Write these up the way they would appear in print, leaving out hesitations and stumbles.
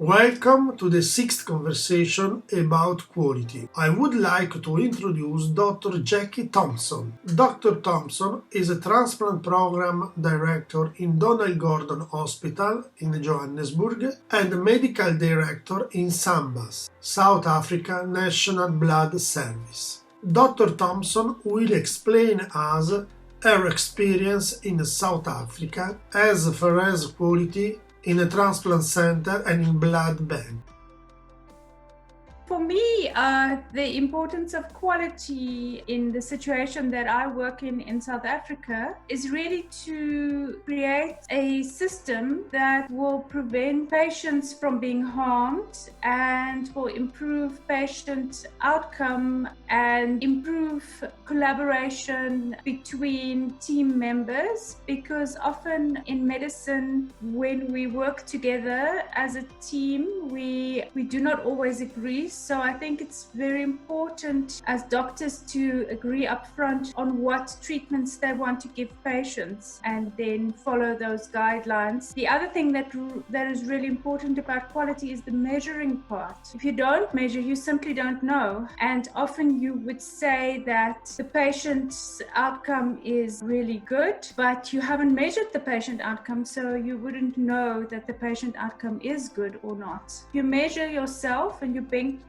Welcome to the sixth conversation about quality. I would like to introduce Dr. Jackie Thomson. Dr. Thomson is a transplant program director in Donald Gordon Hospital in Johannesburg and medical director in Sambas, South Africa National Blood Service. Dr. Thomson will explain us her experience in South Africa as far as quality in a transplant center and in blood bank. For me, the importance of quality in the situation that I work in South Africa is really to create a system that will prevent patients from being harmed and will improve patient outcome and improve collaboration between team members, because often in medicine, when we work together as a team, we do not always agree. So I think it's very important as doctors to agree upfront on what treatments they want to give patients and then follow those guidelines. The other thing that is really important about quality is the measuring part. If you don't measure, you simply don't know. And often you would say that the patient's outcome is really good, but you haven't measured the patient outcome, so you wouldn't know that the patient outcome is good or not. You measure yourself and you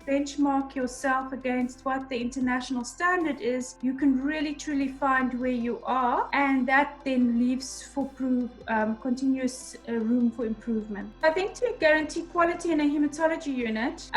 benchmark yourself against what the international standard is, you can really truly find where you are, and that then leaves for continuous room for improvement. I think to guarantee quality in a hematology unit,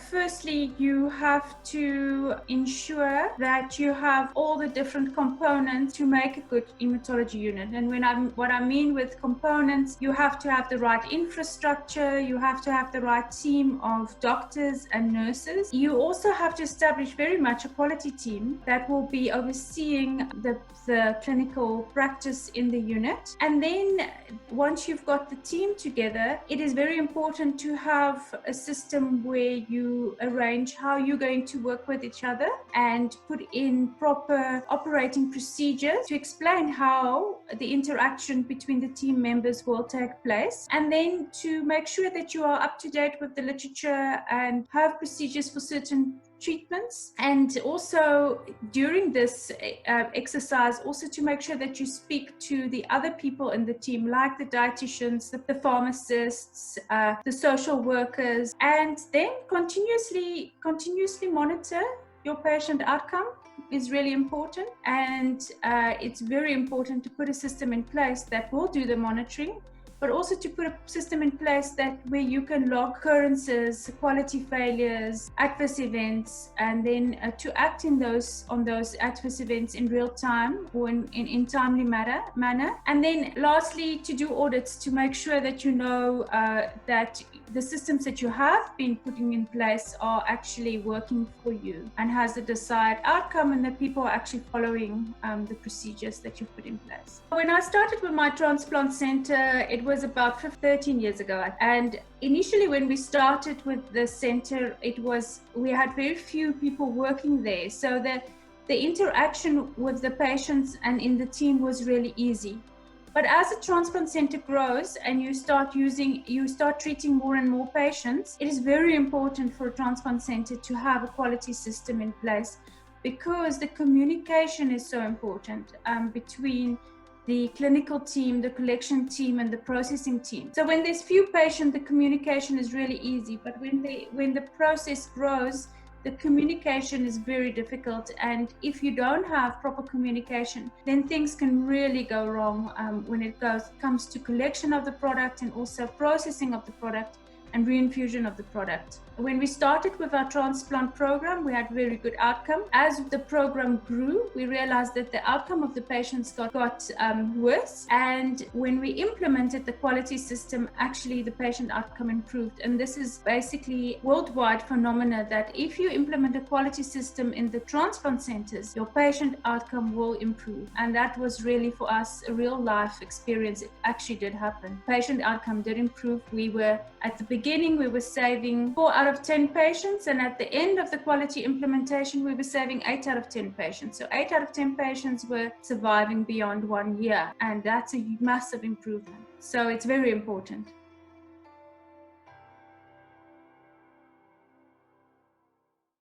firstly you have to ensure that you have all the different components to make a good hematology unit. And what I mean with components, you have to have the right infrastructure, you have to have the right team of doctors and nurses. You also have to establish very much a quality team that will be overseeing the clinical practice in the unit. And then once you've got the team together, it is very important to have a system where you arrange how you're going to work with each other and put in proper operating procedures to explain how the interaction between the team members will take place, and then to make sure that you are up to date with the literature and have procedures for certain treatments. And also during this exercise, also to make sure that you speak to the other people in the team, like the dietitians, the pharmacists, the social workers, and then continuously monitor your patient outcome is really important. And it's very important to put a system in place that will do the monitoring, but also to put a system in place that where you can log occurrences, quality failures, adverse events, and then to act on those adverse events in real time or in timely manner. And then lastly, to do audits to make sure that you know that the systems that you have been putting in place are actually working for you and has the desired outcome, and that people are actually following the procedures that you've put in place. When I started with my transplant center, it was about 13 years ago. And initially when we started with the center, we had very few people working there. So the interaction with the patients and in the team was really easy. But as a transplant center grows and you start treating more and more patients, it is very important for a transplant center to have a quality system in place, because the communication is so important between the clinical team, the collection team, and the processing team. So when there's few patients, the communication is really easy. But when the process grows, the communication is very difficult, and if you don't have proper communication, then things can really go wrong when it comes to collection of the product and also processing of the product and reinfusion of the product. When we started with our transplant program, we had very good outcome. As the program grew, we realized that the outcome of the patients got worse. And when we implemented the quality system, actually the patient outcome improved. And this is basically worldwide phenomena, that if you implement a quality system in the transplant centers, your patient outcome will improve. And that was really for us a real life experience. It actually did happen. Patient outcome did improve. At the beginning, we were saving 4 out of 10 patients, and at the end of the quality implementation, we were saving 8 out of 10 patients. So 8 out of 10 patients were surviving beyond 1 year, and that's a massive improvement. So it's very important.